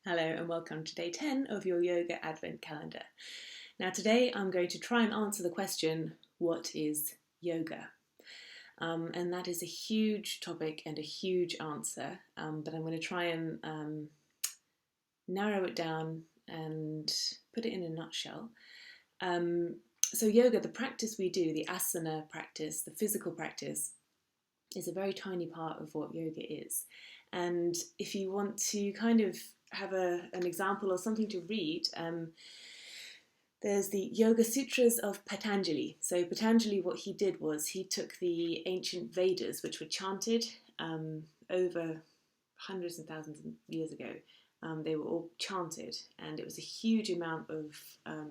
Hello and welcome to day 10 of your yoga advent calendar. Now today I'm going to try and answer the question, what is yoga? And that is a huge topic and a huge answer, but I'm going to try and narrow it down and put it in a nutshell. So yoga, the practice we do, the asana practice, the physical practice, is a very tiny part of what yoga is. And if you want to kind of have an example or something to read, there's the Yoga Sutras of Patanjali. So Patanjali, what he did was he took the ancient Vedas, which were chanted over hundreds and thousands of years ago. They were all chanted, and it was a huge amount of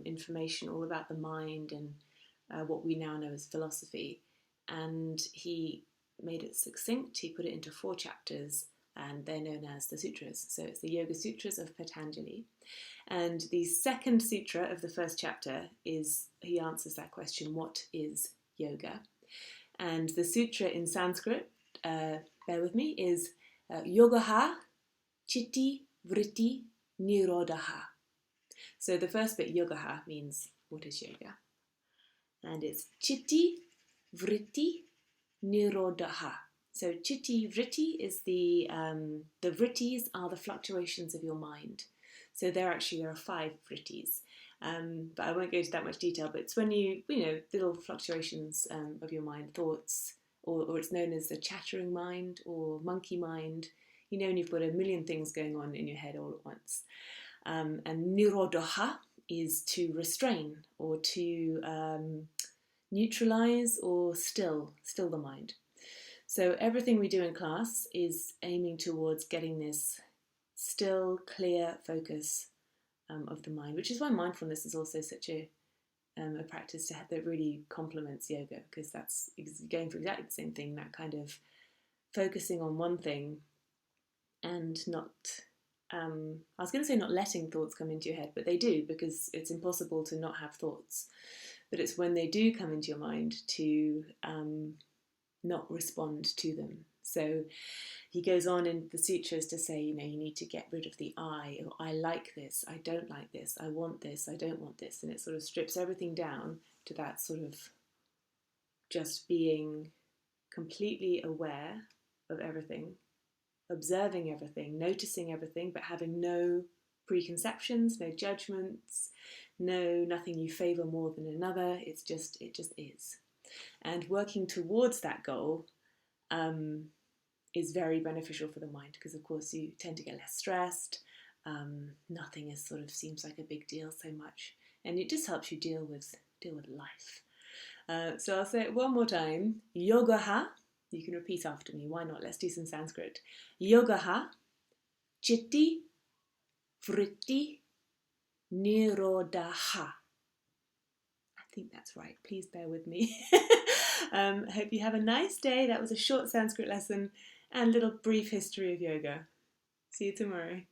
information all about the mind and what we now know as philosophy. And he made it succinct. He put it into 4 chapters, and they're known as the sutras. So it's the Yoga Sutras of Patanjali. And the second sutra of the first chapter he answers that question, what is yoga? And the sutra in Sanskrit, bear with me, is Yogaha Chitti Vritti Nirodha. So the first bit, Yogaha, means what is yoga? And it's Chitti Vritti Nirodha. So chitti vritti is the vrittis are the fluctuations of your mind. So there are 5 vrittis, but I won't go into that much detail. But it's when you know, little fluctuations of your mind, thoughts, or it's known as the chattering mind or monkey mind. You know, when you've got a million things going on in your head all at once. And nirodha is to restrain or to neutralize or still the mind. So everything we do in class is aiming towards getting this still, clear focus of the mind, which is why mindfulness is also such a practice that really complements yoga, because that's going for exactly the same thing, that kind of focusing on one thing and not, I was going to say not letting thoughts come into your head, but they do, because it's impossible to not have thoughts. But it's when they do come into your mind to not respond to them. So he goes on in the sutras to say, you need to get rid of the I, or I like this, I don't like this, I want this, I don't want this, and it sort of strips everything down to that sort of just being completely aware of everything, observing everything, noticing everything, but having no preconceptions, no judgments, nothing you favour more than another. It just is. And working towards that goal is very beneficial for the mind, because of course you tend to get less stressed. Nothing seems like a big deal so much, and it just helps you deal with life. So I'll say it one more time. Yogaha. You can repeat after me. Why not? Let's do some Sanskrit. Yogaha Chitti Vritti Nirodha. I think that's right. Please bear with me. Hope you have a nice day. That was a short Sanskrit lesson and a little brief history of yoga. See you tomorrow.